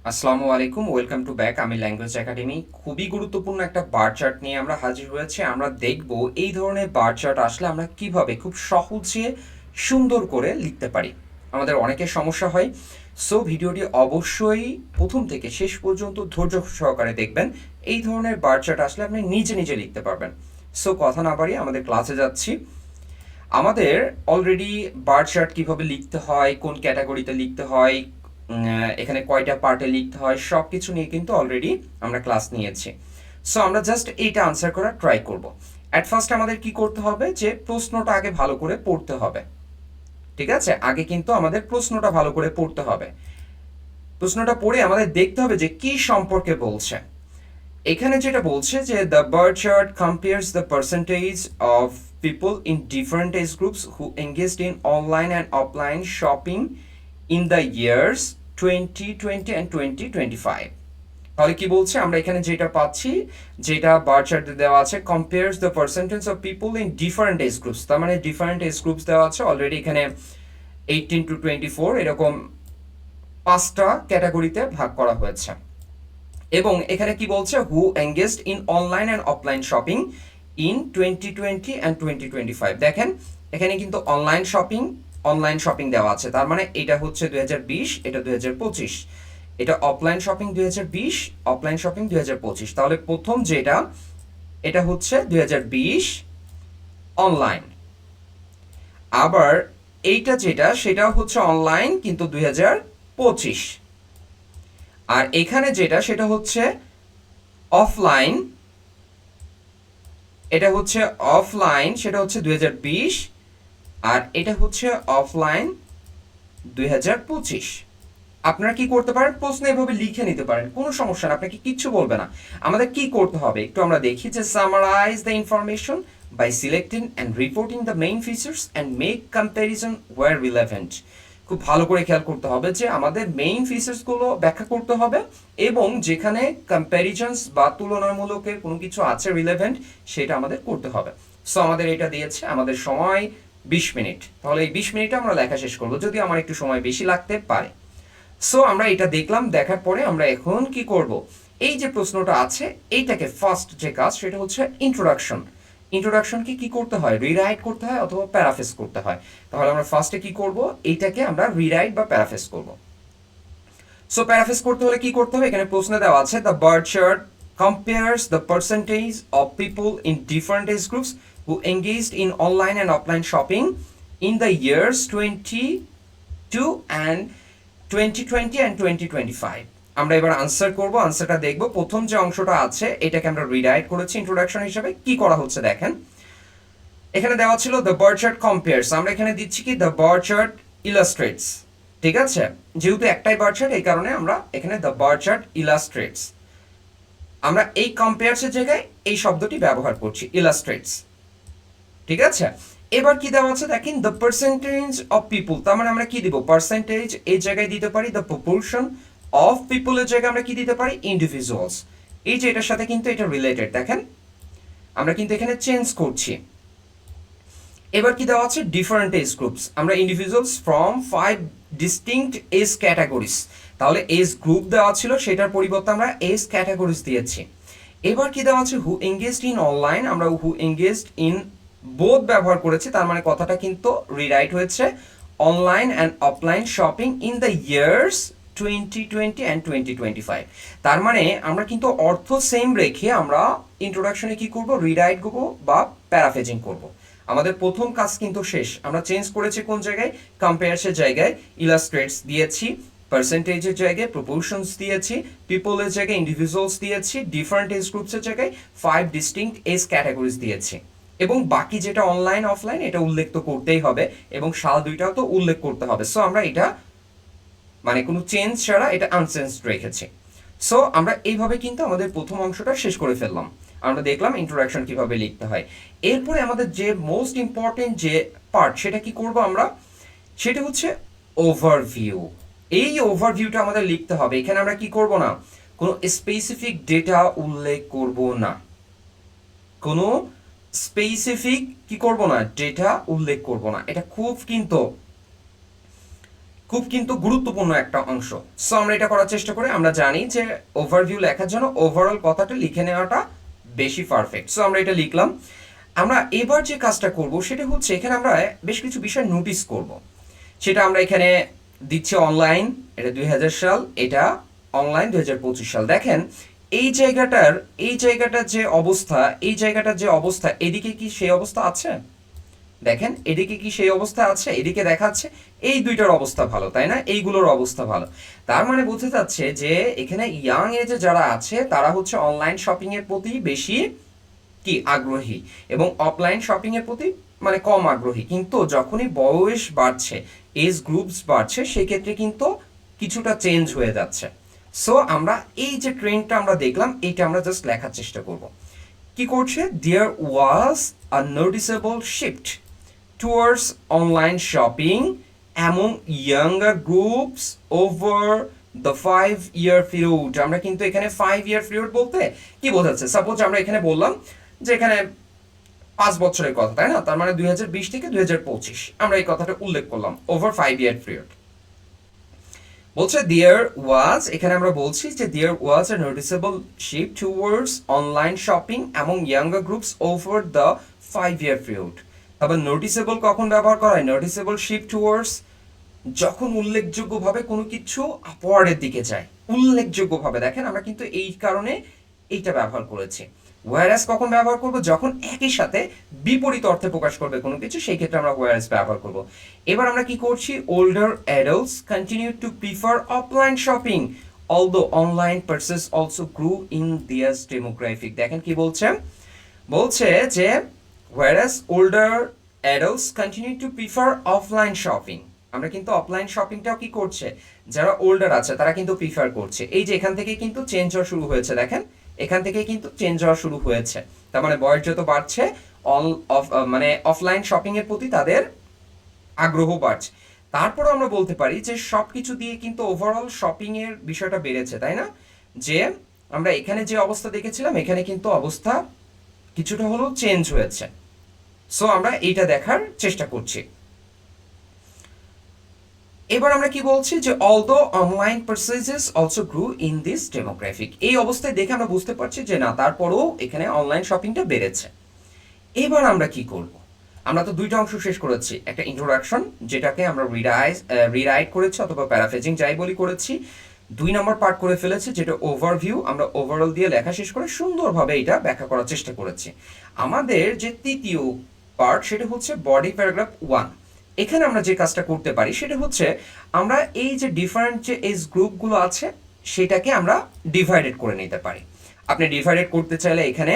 আসসালামু আলাইকুম, welcome to back. আমি ল্যাঙ্গুয়েজ একাডেমি। খুবই গুরুত্বপূর্ণ একটা বার চার্ট নিয়ে আমরা হাজির হয়েছি। আমরা দেখব এই ধরনের বার চার্ট আসলে আমরা কিভাবে খুব সহজে সুন্দর করে লিখতে পারি। আমাদের অনেকের সমস্যা হয়। সো ভিডিওটি অবশ্যই প্রথম থেকে শেষ পর্যন্ত ধৈর্য সহকারে দেখবেন। এই ধরনের বার চার্ট আসলে আপনি নিজে নিজে লিখতে পারবেন। সো কথা না বাড়িয়ে আমাদের ক্লাসে যাচ্ছি। আমাদের অলরেডি বার চার্ট কীভাবে লিখতে হয়, কোন ক্যাটাগরিতে লিখতে হয়, এখানে কয়টা পার্টে লিখতে হয়, সব কিছু নিয়ে কিন্তু অলরেডি আমরা ক্লাস নিয়েছি। সো আমরা জাস্ট এইটা আনসার করার ট্রাই করব। অ্যাট ফার্স্ট আমাদের কি করতে হবে, যে প্রশ্নটা আগে ভালো করে পড়তে হবে। ঠিক আছে, আগে কিন্তু আমাদের প্রশ্নটা ভালো করে পড়তে হবে। প্রশ্নটা পড়ে আমাদের দেখতে হবে যে কি সম্পর্কে বলছে। এখানে যেটা বলছে যে the bar chart compares the percentage of people in different age groups who engaged in online and offline shopping in the years 2020 and 2025। তাহলে কি বলছে, আমরা এখানে যেটা পাচ্ছি, যেটা বার চার্টে দেওয়া আছে, compares the percentage of people in different age groups, তার মানে ডিফারেন্ট এজ গ্রুপস দেওয়া আছে অলরেডি। এখানে 18 to 24 এরকম 5টা ক্যাটাগরিতে ভাগ করা হয়েছে। এবং এখানে কি বলছে, who engaged in online and offline shopping in 2020 and 2025। দেখেন এখানে কিন্তু অনলাইন শপিং দেওয়া আছে, তার মানে এটা হচ্ছে 2020, এটা 2025। এটা অফলাইন শপিং 2020, অফলাইন শপিং 2025। তাহলে প্রথম যেটা, এটা হচ্ছে 2020 অনলাইন। আবার এইটা যেটা, সেটাও হচ্ছে অনলাইন কিন্তু 2025। আর এখানে যেটা, সেটা হচ্ছে অফলাইন, এটা হচ্ছে অফলাইন, সেটা হচ্ছে 2020। আর এটা হচ্ছে অফলাইন 2025। আপনারা কি করতে পারেন, প্রশ্ন এভাবে লিখে নিতে পারেন, কোনো সমস্যা না, আপনাকে কিচ্ছু বলবে না। আমাদের কি করতে হবে একটু আমরা দেখি, যে summarise the information by selecting and reporting the main features and make comparison where relevant. খুব ভালো করে খেয়াল করতে হবে যে আমাদের মেইন ফিচার্সগুলো ব্যাখ্যা করতে হবে, এবং যেখানে কম্প্যারিজনস বা তুলনামূলকের কোনো কিছু আছে রিলেভেন্ট, সেটা আমাদের করতে হবে। সো আমাদের এটা দিয়েছে, আমাদের সময় 20 মিনিট। তাহলে এই 20 মিনিটে আমরা লেখা শেষ করবো, যদি আমার একটু সময় বেশি লাগতে পারে। সো আমরা এটা দেখলাম, দেখার পরে আমরা এখন কি করব, এই যে প্রশ্নটা আছে এইটাকে ফার্স্ট যে কাজ, সেটা হচ্ছে ইন্ট্রোডাকশন। ইন্ট্রোডাকশনকে কি করতে হয়, রিরাইট করতে হয় অথবা প্যারাফেস করতে হয়। তাহলে আমরা ফার্স্টে কি করব, এইটাকে আমরা রিরাইট বা প্যারাফেস করব। সো প্যারাফেস করতে হলে কি করতে হবে, এখানে প্রশ্ন দেওয়া আছে, the bar chart compares the percentage of people in different age groups who engaged in online and offline shopping in the years 22 and 2020 and 2025। আমরা এবার আনসার করব, আনসারটা দেখব। প্রথম যে অংশটা আছে এটাকে আমরা রিরাইট করেছি ইন্ট্রোডাকশন হিসেবে। কি করা হচ্ছে দেখেন, এখানে দেওয়া ছিল দ্য বার চার্ট কম্পেয়ার্স, আমরা এখানে দিচ্ছি কি দ্য বার চার্ট ইলাস্ট্রেটস। ঠিক আছে, যেহেতু একটাই বার চার্ট, এই কারণে আমরা এখানে দ্য বার চার্ট ইলাস্ট্রেটস, আমরা এই কম্পেয়ার্সের জায়গায় এই শব্দটি ব্যবহার করছি, ইলাস্ট্রেটস। ঠিক আছে, এবার কি দেওয়া আছে দেখেন, দ্য পার্সেন্টেজ অফ পিপল, তার মানে আমরা কি দিব, পার্সেন্টেজ এই জায়গায় দিতে পারি, দ্য প্রপোর্শন অফ পিপলের জায়গায় আমরা কি দিতে পারি, ইন্ডিভিজুয়ালস। এই যে এটার সাথে কিন্তু এটা রিলেটেড, দেখেন আমরা কিন্তু এখানে চেঞ্জ করছি। এবার কি দেওয়া আছে, ডিফারেন্ট এজ গ্রুপস, আমরা individuals from 5 distinct age categories. তাহলে এজ গ্রুপ দেওয়া ছিল, সেটার পরিবর্তে আমরা এজ ক্যাটাগরিজ দিয়েছি। এবার কি দেওয়া আছে, হু এঙ্গেজড ইন অনলাইন, আমরা হু এঙ্গেজড ইন বোথ ব্যবহার করেছি, তার মানে কথাটা কিন্তু রিরাইট হয়েছে, online and offline shopping in the years 2020 and 2025। তার মানে আমরা কিন্তু অর্থ সেম রেখে আমরা ইন্ট্রোডাকশনে কি করব, রিরাইট করব বা প্যারাফেজিং করব। আমাদের প্রথম কাজ কিন্তু শেষ, আমরা চেঞ্জ করেছি কোন জায়গায়, কম্পেয়ার্সের জায়গায় ইলাস্ট্রেটস দিয়েছি, পার্সেন্টেজের জায়গায় প্রপোর্শনস দিয়েছি, পিপলের জায়গায় ইন্ডিভিজুয়ালস দিয়েছি, ডিফারেন্ট এজ গ্রুপসের জায়গায় 5 ডিস্টিংক্ট এজ ক্যাটাগরিজ দিয়েছি, এবং বাকি যেটা অনলাইন অফলাইন এটা উল্লেখ তো করতেই হবে, এবং সাল দুইটাও তো উল্লেখ করতে হবে। সো আমরা এটা মানে কোনো চেঞ্জ ছাড়া এটা আনচেঞ্জড রেখেছি। সো আমরা এইভাবে কিন্তু আমাদের প্রথম অংশটা শেষ করে ফেললাম। আমরা দেখলাম ইন্ট্রোডাকশন কিভাবে লিখতে হয়। এরপরে আমাদের যে মোস্ট ইম্পর্টেন্ট যে পার্ট, সেটা কি করব আমরা, সেটা হচ্ছে ওভারভিউ। এই ওভারভিউটা আমাদের লিখতে হবে। এখানে আমরা কি করব না, কোনো স্পেসিফিক ডেটা উল্লেখ করব না, কোনো স্পেসিফিক কি করব না, ডেটা উল্লেখ করব না। এটা খুব কিন্তু খুব কিন্তু গুরুত্বপূর্ণ একটা অংশ। সো আমরা এটা করার চেষ্টা করি। আমরা জানি যে ওভারভিউ লেখার জন্য ওভারঅল কথাটা লিখে নেওয়াটা বেশি পারফেক্ট। সো আমরা এটা লিখলাম। আমরা এবার যে কাজটা করব সেটা হচ্ছে এখানে আমরা বেশ কিছু বিষয় নোটিস করব। সেটা আমরা এখানে দিচ্ছি অনলাইন, এটা 2000 সাল, এটা অনলাইন 2025 সাল। দেখেন এই জায়গাটার যে অবস্থা এদিকে কি সেই অবস্থা আছে? দেখেন এদিকে কি সেই অবস্থা আছে? এদিকে দেখাচ্ছে এই দুইটার অবস্থা ভালো, তাই না? এইগুলোর অবস্থা ভালো। তার মানে বোঝা যাচ্ছে যে এখানে ইয়াং এজে যারা আছে তারা হচ্ছে অনলাইন শপিং এর প্রতি বেশি কি আগ্রহী, এবং অফলাইন শপিং এর প্রতি মানে কম আগ্রহী। কিন্তু যখনই বয়স বাড়ছে, এজ গ্রুপস বাড়ছে, সেই ক্ষেত্রে কিন্তু কিছুটা চেঞ্জ হয়ে যাচ্ছে। সো আমরা এই যে ট্রেন্ডটা আমরা দেখলাম, এইটা আমরা জাস্ট লেখার চেষ্টা করব। কি করছে? There was a noticeable shift towards online shopping among younger groups over the 5-year period। আমরা কিন্তু এখানে 5-year period বলতে কি বোঝাচ্ছে? সাপোজ আমরা এখানে বললাম যে এখানে 5 বছরের কথা, তাই না? তার মানে 2020 থেকে 2025 আমরা এই কথাটা উল্লেখ করলাম, ওভার 5-year period। বলছে দেয়ার ওয়াজ, এখানে আমরা বলছি যে there was a noticeable shift towards online shopping among younger groups over the 5-year period। তারপর নোটিসেবল কখন ব্যবহার করা হয়? নোটিসেবল শিফট টুয়ার্ডস যখন উল্লেখযোগ্যভাবে কোনো কিছু আপওয়ার্ডের দিকে যায়, উল্লেখযোগ্যভাবে। দেখেন আমরা কিন্তু এই কারণে এইটা ব্যবহার করেছি। ওয়্যারএস কখন ব্যবহার করব? যখন একই সাথে বিপরীত অর্থে প্রকাশ করবে কোনো কিছু, সেই ক্ষেত্রে আমরা ওয়্যারএস ব্যবহার করব। এবার আমরা কি করছি? Older adults continue to prefer offline shopping although online purchase also grew in this demographic. দেখেন কি বলছে? বলছে যে whereas older adults continue to prefer offline shopping। আমরা কিন্তু অফলাইন শপিংটাও কি করছে, যারা ওল্ডার আছে তারা কিন্তু প্রিফার করছে। এই যে এখান থেকে কিন্তু চেঞ্জ হওয়া শুরু হয়েছে, দেখেন এখান থেকে কিন্তু চেঞ্জ হওয়া শুরু হয়েছে। তার মানে বয়স যত বাড়ছে মানে অফলাইন শপিং এর প্রতি তাদের আগ্রহ বাড়ছে। তারপরে আমরা বলতে পারি যে সবকিছু দিয়ে কিন্তু ওভারঅল শপিং এর বিষয়টা বেড়েছে, তাই না? যে আমরা এখানে যে অবস্থা দেখেছিলাম এখানে কিন্তু অবস্থা কিছুটা হলেও চেঞ্জ হয়েছে। সো আমরা এইটা দেখার চেষ্টা করছি। এবার আমরা কি বলছি যে although online purchases also grew in this demographic. এই অবস্থায় দেখে আমরা বুঝতে পারছি যে না, তারপরেও এখানে অনলাইন শপিংটা বেড়েছে। এবার আমরা কি করব? আমরা তো দুইটা অংশ শেষ করেছি, একটা ইন্ট্রোডাকশন যেটাকে আমরা রিরাইট করেছি অথবা প্যারাফ্রেজিং যাই বলি করেছি। 2 নম্বর পার্ট করে ফেলেছি যেটা ওভারভিউ, আমরা ওভারঅল দিয়ে লেখা শেষ করে সুন্দরভাবে এটা ব্যাখ্যা করার চেষ্টা করেছি। আমাদের যে তৃতীয় পার্ট সেটা হচ্ছে বডি প্যারাগ্রাফ 1। এখানে আমরা যে কাজটা করতে পারি সেটা হচ্ছে আমরা এই যে ডিফারেন্ট যে এজ গ্রুপগুলো আছে সেটাকে আমরা ডিভাইডেড করে নিতে পারি। আপনি ডিভাইডেড করতে চাইলে এখানে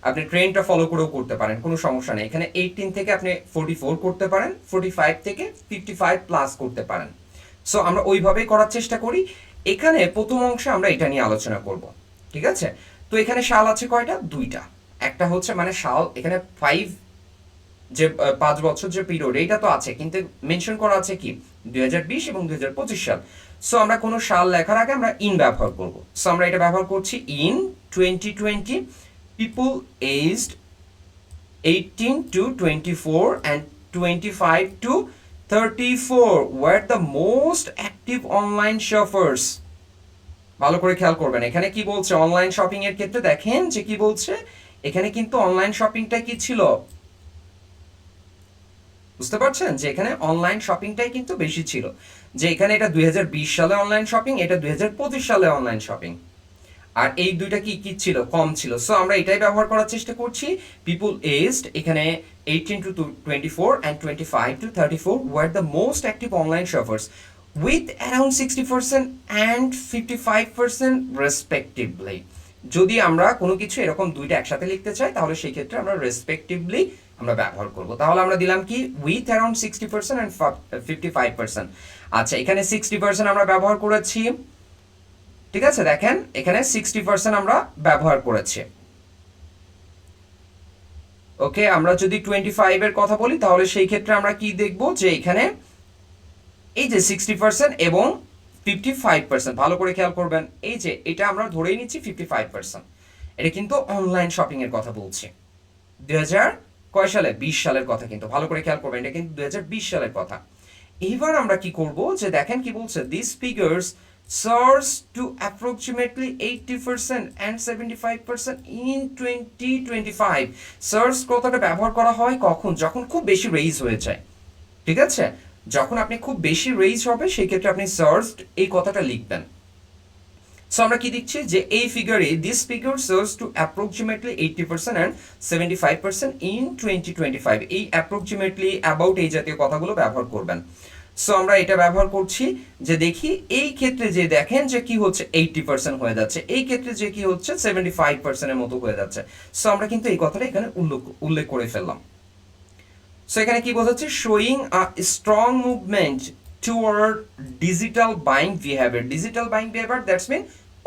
আপনি ট্রেনটা ফলো করেও করতে পারেন, কোনো সমস্যা নেই। এখানে 18 থেকে আপনি 44 করতে পারেন, 45 থেকে 55 প্লাস করতে পারেন। সো আমরা ওইভাবেই করার চেষ্টা করি। এখানে প্রথম অংশে আমরা এটা নিয়ে আলোচনা করব, ঠিক আছে? তো এখানে সাল আছে কয়টা? 2টা। একটা হচ্ছে মানে সাল এখানে 5 যে 5 বছর যে পিরিয়ড এইটা তো আছে, কিন্তু মেনশন করা আছে কি 2020 এবং 2025 সাল। সো আমরা কোনো সাল লেখার আগে আমরা ইন ব্যবহার করব। সো আমরা এটা ব্যবহার করছি in 2020 people aged 18 to 24 and 25 to 34 were the most active online shoppers। ভালো করে খেয়াল করবেন এখানে কি বলছে অনলাইন শপিং এর ক্ষেত্রে। দেখেন যে কি বলছে এখানে, কিন্তু অনলাইন শপিংটা কি ছিল বুঝতে পারছেন? যে এখানে অনলাইন শপিংটাই কিন্তু বেশি ছিল। যে এখানে এটা 2020 সালে অনলাইন শপিং, এটা 2025 সালে অনলাইন শপিং, আর এই দুইটা কি কি ছিল? কম ছিল। সো আমরা এটাই ব্যবহার করার চেষ্টা করছি। পিপল এজড এখানে 18 to 24 and 25 to 34 were the most active online shoppers with around 60% and 55% respectively। যদি আমরা কোনো কিছু এরকম দুইটা একসাথে লিখতে চাই তাহলে সেই ক্ষেত্রে আমরা রেসপেক্টিভলি আমরা ব্যবহার করব। তাহলে আমরা দিলাম কি উইথ অ্যারাউন্ড 60% and 55%। আচ্ছা এখানে 60% আমরা ব্যবহার করেছি, ঠিক আছে? দেখেন এখানে 60% আমরা ব্যবহার করেছি। ওকে, আমরা যদি 25 এর কথা বলি তাহলে সেই ক্ষেত্রে আমরা কি দেখব যে এখানে এই যে 60% এবং 55%, ভালো করে খেয়াল করবেন। এই যে এটা আমরা ধরেই নিচ্ছি 55%। এটা কিন্তু অনলাইন শপিং এর কথা বলছি। 2000 কয় সালে? 20 সালের কথা, কিন্তু ভালো করে খেয়াল করবেন এটা কিন্তু 2020 সালের কথা। এবার আমরা কি করব যে দেখেন কি বলছে this figures surge to approximately 80% and 75% in 2025। Surge কথাটা ব্যবহার করা হয় কখন, যখন খুব বেশি রেইজ হয়ে যায়, ঠিক আছে, যখন আপনি খুব বেশি রেইজ হবে সেই ক্ষেত্রে আপনি সার্চ এই কথাটা লিখবেন। সো আমরা কি দিচ্ছি যে এই ফিগারে this figure surged to approximately 80% and 75% in 2025। এই অ্যাপ্রক্সিমেটলি অ্যাবাউট এই জাতীয় কথাগুলো ব্যবহার করবেন। সো আমরা এটা ব্যবহার করছি যে দেখি এই ক্ষেত্রে যে দেখেন যে কি হচ্ছে 80% হয়ে যাচ্ছে, এই ক্ষেত্রে যে কি হচ্ছে 75%-এর মতো হয়ে যাচ্ছে। সো আমরা কিন্তু এই কথাটা এখানে উল্লেখ করে ফেললাম। সো এখানে কি বোঝাচ্ছে, showing a strong movement toward digital buying behaviour. Digital buying behaviour that's mean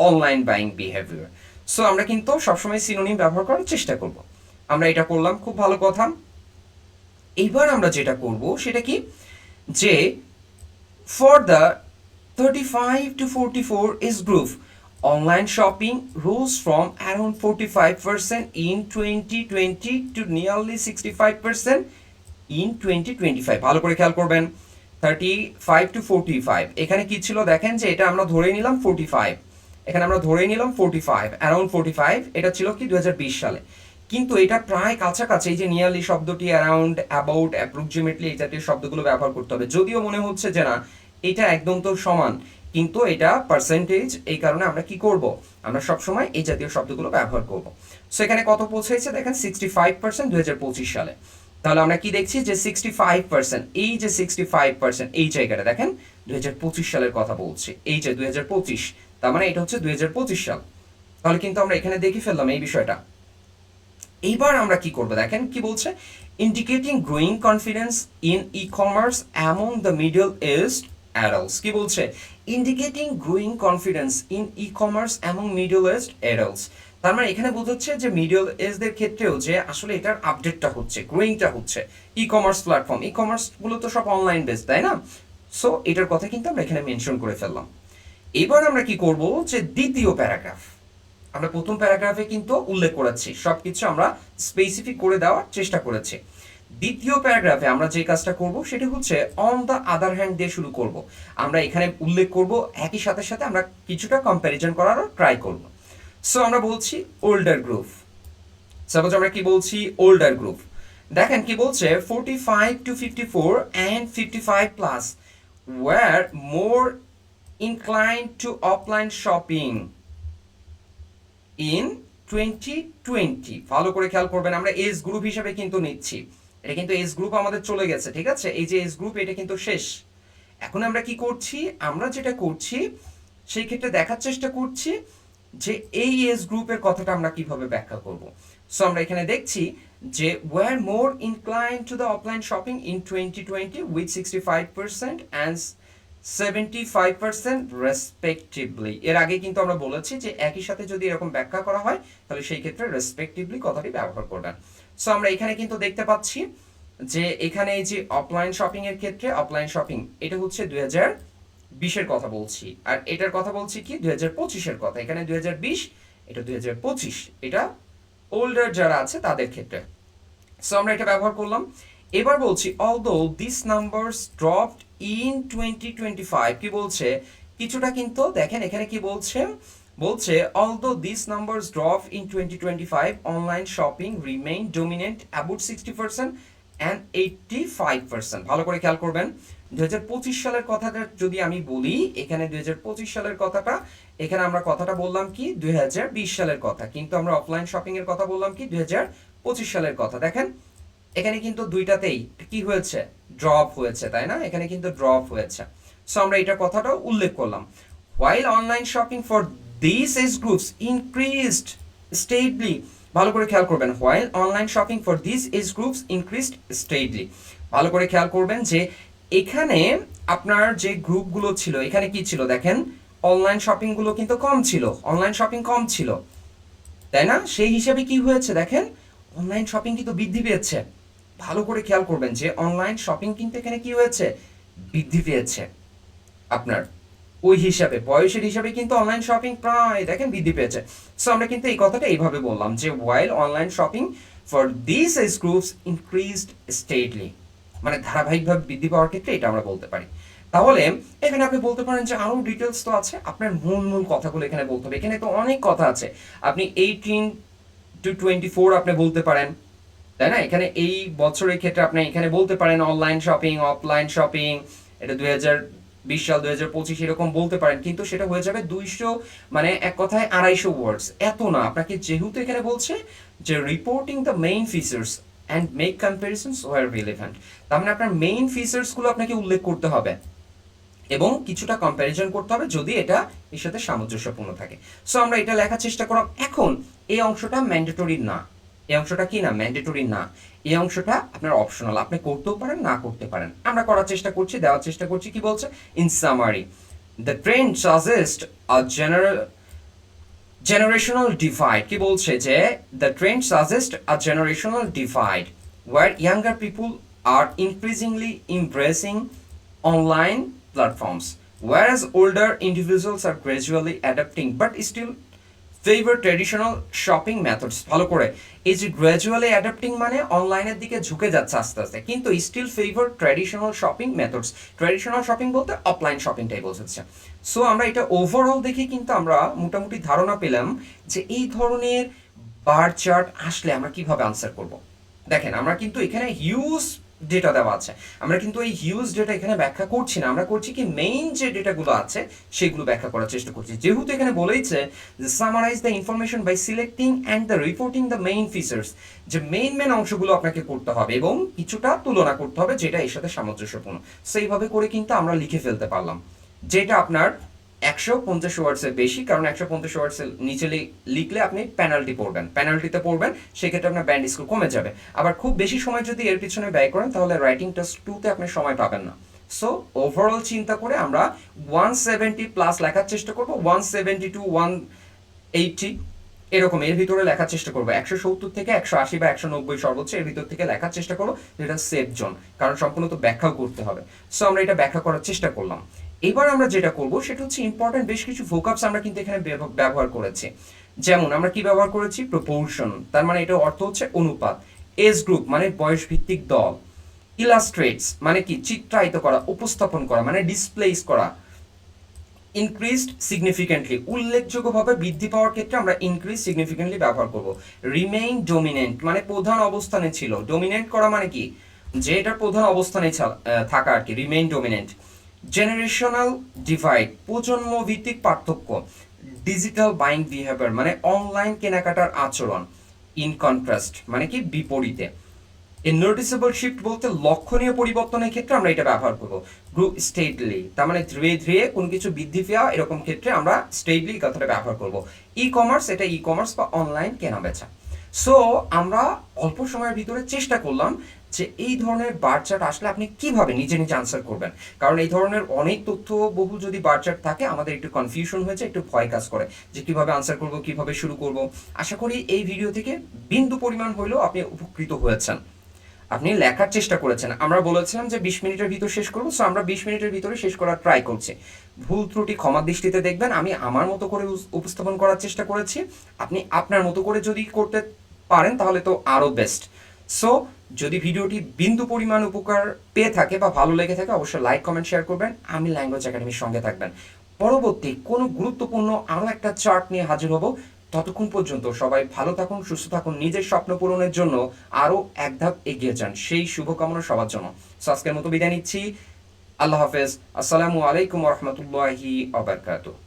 online buying behaviour. So আমরা কিন্তু সবসময় সিনোনিম ব্যবহার করার চেষ্টা করব। আমরা এটা করলাম, খুব ভালো কথা। এইবার আমরা যেটা করব সেটা কি, যে for the 35 to 44 age group, online shopping rose from around 45% in 2020 to nearly 65% in 2025। ভালো করে খেয়াল করবেন, 35 to 45 এখানে কি ছিল দেখেন যে এটা আমরা ধরে নিলাম 45, এখানে আমরা ধরে নিলাম 45, অ্যারাউন্ড 45, এটা ছিল কি 2020 সালে। কিন্তু এটা প্রায় কাছাকাছি, এই যে নিয়ারলি শব্দটি, অ্যারাউন্ড, অ্যাবাউট, অ্যাপ্রক্সিমেটলি এই জাতীয় শব্দগুলো ব্যবহার করতে হবে। যদিও মনে হচ্ছে যে না এটা একদম তো সমান, কিন্তু এটা পার্সেন্টেজ, এই কারণে আমরা কি করব, আমরা সবসময় এই জাতীয় শব্দগুলো ব্যবহার করব। সো এখানে কত পৌঁছেছে দেখেন 65% 2025 সালে। তাহলে আমরা কি দেখছি যে 65%, এই যে 65% এই জায়গাটা দেখেন 2025 সালের কথা বলছি, এই যে 2025, তার মানে এটা হচ্ছে 2025 সাল। তাহলে কিন্তু আমরা এখানে দেখে ফেললাম এই বিষয়টা। এইবার আমরা কি করব দেখেন কি বলছে, indicating growing confidence in e commerce among the middle aged adults. কি বলছে, indicating growing confidence in e commerce among middle aged adults. তার মানে এখানে বোঝাচ্ছে যে মিডল এজদের ক্ষেত্রেও যে আসলে এটার আপডেটটা হচ্ছে, গ্রোয়িংটা হচ্ছে। E commerce platform, e commerce গুলো তো সব অনলাইন বেসড, তাই না? সো এটার কথা কিন্তু আমরা এখানে মেনশন করে ফেললাম। এবার আমরা কি করব যে দ্বিতীয় প্যারাগ্রাফ, আমরা প্রথম প্যারাগ্রাফে কিন্তু উল্লেখ করেছি, সবকিছু আমরা স্পেসিফিক করে দেওয়ার চেষ্টা করেছি। দ্বিতীয় প্যারাগ্রাফে আমরা যে কাজটা করব সেটা হচ্ছে অন দ্য আদার হ্যান্ড দিয়ে শুরু করব। আমরা এখানে উল্লেখ করব, একই সাথে সাথে আমরা কিছুটা কম্প্যারিজন করারও ট্রাই করব। সো আমরা বলছি ওল্ডার গ্রুপ, সাপোজ আমরা কি বলছি, ওল্ডার গ্রুপ। দেখেন কি বলছে, 45 to 54 and 55 plus were more inclined to offline shopping in 2020। ভালো করে খেয়াল করবেন, আমরা এজ গ্রুপ হিসেবে কিন্তু নিচ্ছি, এটা কিন্তু এজ গ্রুপ আমাদের চলে গেছে, ঠিক আছে, এই যে এজ গ্রুপ এটা কিন্তু শেষ। এখন আমরা কি করছি, আমরা যেটা করছি সেই ক্ষেত্রে দেখার চেষ্টা করছি যে এই এজ গ্রুপের কথাটা আমরা কিভাবে ব্যাখ্যা করব। সো আমরা এখানে দেখছি যে were more incline to the offline shopping in 2020 with 65% and 75% respectively. এর আগে কিন্তু আমরা বলেছি যে একই সাথে যদি এরকম ব্যাখ্যা করা হয় তাহলে সেই ক্ষেত্রে রেসপেক্টিভলি কথাটি ব্যবহার করবেন। সো আমরা এখানে কিন্তু দেখতে পাচ্ছি যে এখানে এই যে অফলাইন শপিং এর ক্ষেত্রে, অফলাইন শপিং এটা হচ্ছে 2020-এর কথা বলছি, আর এটার কথা বলছি কি 2025-এর কথা। এখানে 2020, এটা 2025, এটা ওল্ডার যারা আছে তাদের ক্ষেত্রে। সো আমরা এটা ব্যবহার করলাম। এবার বলছি although this numbers dropped in 2025। কি বলছে, কিছুটা কিন্তু দেখেন এখানে কি বলছে, বলছে although this numbers drop in 2025 online shopping remain dominant about 60% and 85%। ভালো করে খেয়াল করবেন, 2025 সালের কথাটা যদি আমি বলি, এখানে 2025 সালের কথাটা, এখানে আমরা কথাটা বললাম কি 2020 সালের কথা, কিন্তু আমরা অফলাইন শপিং এর কথা বললাম কি 2025 সালের কথা। দেখেন এখানে কিন্তু দুইটাতেই কি হয়েছে, ড্রপ হয়েছে, তাই না, এখানে কিন্তু ড্রপ হয়েছে। সো আমরা এটা কথাটাও উল্লেখ করলাম। while online shopping for these age groups increased steadily। ভালো করে খেয়াল করবেন, while online shopping for these age groups increased steadily। ভালো করে খেয়াল করবেন যে এখানে আপনার যে গ্রুপগুলো ছিল, এখানে কি ছিল দেখেন, অনলাইন শপিং গুলো কিন্তু কম ছিল, অনলাইন শপিং কম ছিল, তাই না, সেই হিসাবে কি হয়েছে দেখেন, অনলাইন শপিং কিন্তু বৃদ্ধি পেয়েছে। ভালো করে খেয়াল করবেন যে অনলাইন শপিং কিন্তু এখানে কি হয়েছে, বৃদ্ধি পেয়েছে। আপনার ওই হিসাবে, বয়সের হিসাবে কিন্তু অনলাইন শপিং প্রায় দেখেন বৃদ্ধি পেয়েছে। সো আমরা কিন্তু এই কথাটা এইভাবে বললাম যে while online shopping for these age groups increased steadily। মানে ধারাবাহিকভাবে বৃদ্ধি পাওয়ার ক্ষেত্রে এটা আমরা বলতে পারি। তাহলে এখানে আপনি বলতে পারেন যে আরও ডিটেলস তো আছে, আপনার মূল মূল কথাগুলো এখানে বলতে হবে। এখানে তো অনেক কথা আছে, আপনি 18 to 24 আপনি বলতে পারেন, তাই না? এখানে এই বছরের ক্ষেত্রে আপনি এখানে বলতে পারেন অনলাইন শপিং, অফলাইন শপিং, এটা 2020 সাল 2025 এরকম বলতে পারেন, কিন্তু সেটা হয়ে যাবে 200, মানে এক কথায় 250 ওয়ার্ডস, এত না। আপনাকে যেহেতু এখানে বলছে যে reporting the main features and make comparisons where relevant, তার মানে আপনার মেইন ফিচার্সগুলো আপনাকে উল্লেখ করতে হবে এবং কিছুটা কম্প্যারিজন করতে হবে যদি এটা এর সাথে সামঞ্জস্যপূর্ণ থাকে। সো আমরা এটা লেখার চেষ্টা করলাম। এখন এই অংশটা ম্যান্ডেটরি না, এই অংশটা কি না, ম্যান্ডেটরি না, এই অংশটা আপনার অপশনাল, আপনি করতেও পারেন না করতে পারেন। আমরা করার চেষ্টা করছি, দেওয়ার চেষ্টা করছি। কি বলছে? In summary the trend suggest a generational divide, কি বলছে যে the trend suggests a generational divide where younger people are increasingly embracing online platforms whereas older individuals are gradually adapting but still favor traditional shopping methods। ভালো করে, এই যে gradually adapting মানে অনলাইনের দিকে ঝুঁকে যাচ্ছে আস্তে আস্তে, কিন্তু still favour traditional shopping methods. Traditional shopping বলতে অফলাইন শপিংটাই বোঝাচ্ছে। সো আমরা এটা ওভারঅল দেখে কিন্তু আমরা মোটামুটি ধারণা পেলাম যে এই ধরনের বার চার্ট আসলে আমরা কিভাবে আনসার করব। দেখেন আমরা কিন্তু এখানে হিউজ ডেটা দেওয়া আছে, আমরা কিন্তু এই হিউজ ডেটা এখানে ব্যাখ্যা করছি না, আমরা করছি কি মেইন যে ডেটাগুলো আছে সেগুলো ব্যাখ্যা করার চেষ্টা করছি। যেহেতু এখানে বলেইছে যে summarise the information by selecting and the reporting the main features, যে মেইন অংশগুলো আপনাকে করতে হবে এবং কিছুটা তুলনা করতে হবে যেটা এর সাথে সামঞ্জস্যপূর্ণ। সেইভাবে করে কিন্তু আমরা লিখে ফেলতে পারলাম, যেটা আপনার 150 ওয়ার্ডসের বেশি, কারণ 150 ওয়ার্ডসের নিচে লিখলে আপনি পেনাল্টি পড়বেন, পেনাল্টিতে পড়বেন, সেক্ষেত্রে আপনার ব্যান্ড স্কোর কমে যাবে। আবার খুব বেশি সময় যদি এর পিছনে ব্যয় করেন তাহলে রাইটিং টেস্ট 2তে আপনি সময় পাবেন না। সো ওভারঅল চিন্তা করে আমরা 170 প্লাস লেখার চেষ্টা করব, 170 to 180 এরকম এর ভিতরে লেখার চেষ্টা করবো। 170 থেকে 180 বা 190 সর্বোচ্চ এর ভিতর থেকে লেখার চেষ্টা করবো, যেটা সেফ জোন, কারণ সম্পূর্ণ তো ব্যাখ্যাও করতে হবে। সো আমরা এটা ব্যাখ্যা করার চেষ্টা করলাম। এবার আমরা যেটা করব সেটা হচ্ছে ইম্পর্টেন্ট বেশ কিছু ভোকাবস আমরা কিন্তু এখানে ব্যবহার করেছি। যেমন আমরা কি ব্যবহার করেছি? প্রপোর্শন, তার মানে এটা অর্থ হচ্ছে অনুপাত। এজ গ্রুপ মানে বয়স ভিত্তিক দল। ইলাস্ট্রেটস মানে কি? চিত্রায়িত করা, উপস্থাপন করা, মানে ডিসপ্লেস করা। ইনক্রিজড সিগনিফিকেন্টলি, উল্লেখযোগ্যভাবে বৃদ্ধি পাওয়ার ক্ষেত্রে আমরা ইনক্রিজ সিগনিফিকেন্টলি ব্যবহার করব। রিমেইন ডোমিনেন্ট মানে প্রধান অবস্থানে ছিল। ডোমিনেন্ট করা মানে কি? যে এটার প্রধান অবস্থানে থাকা আর কি, রিমেইন ডোমিনেন্ট। জেনারেশনাল ডিভাইড, প্রজন্ম ভিত্তিক পার্থক্য। ডিজিটাল বাইং বিহেভিয়ার মানে অনলাইন কেনাকাটার আচরণ। ইন কন্ট্রাস্ট মানে কি? বিপরীতে। এই নোটিসেবল শিফট বলতে লক্ষণীয় পরিবর্তনের ক্ষেত্রে আমরা এটা ব্যবহার করব। গ্রো স্টেডলি তার মানে ধীরে ধীরে কোনো কিছু বৃদ্ধি পাওয়া, এরকম ক্ষেত্রে আমরা স্টেডলি কথাটা ব্যবহার করব। ই কমার্স, এটা ই কমার্স বা অনলাইন কেনা বেচা। সো আমরা অল্প সময়ের ভিতরে চেষ্টা করলাম যে এই ধরনের বার চার্ট আসলে আপনি কিভাবে নিজে নিজে আনসার করবেন, কারণ এই ধরনের অনেক তথ্য বহু যদি বার চার্ট থাকে আমাদের একটু কনফিউশন হয়েছে, একটু ভয় কাজ করে যে কিভাবে আনসার করব, কিভাবে শুরু করব। আশা করি এই ভিডিও থেকে বিন্দু পরিমাণ হলেও আপনি উপকৃত হয়েছেন, আপনি লেখার চেষ্টা করেছেন। আমরা বলেছিলাম যে 20 মিনিটের ভিতর শেষ করবো, সো আমরা 20 মিনিটের ভিতরে শেষ করার ট্রাই করছি। ভুল ত্রুটি ক্ষমার দৃষ্টিতে দেখবেন, আমি আমার মতো করে উপস্থাপন করার চেষ্টা করেছি, আপনি আপনার মতো করে যদি করতে পারেন তাহলে তো আরও বেস্ট। সো যদি ভিডিওটি বিন্দু পরিমাণ উপকার পেয়ে থাকে বা ভালো লেগে থাকে অবশ্যই লাইক কমেন্ট শেয়ার করবেন, আমি ল্যাঙ্গুয়েজ একাডেমির সঙ্গে থাকবেন। পরবর্তী কোনো গুরুত্বপূর্ণ আরও একটা চার্ট নিয়ে হাজির হব। ততক্ষণ পর্যন্ত সবাই ভালো থাকুন, সুস্থ থাকুন, নিজের স্বপ্ন পূরণের জন্য আরও এক ধাপ এগিয়ে যান, সেই শুভকামনা সবার জন্য। সো আজকের মতো বিদায় নিচ্ছি, আল্লাহ হাফেজ, আসসালামু আলাইকুম রহমতুল্লাহি ওয়া বারাকাতুহু।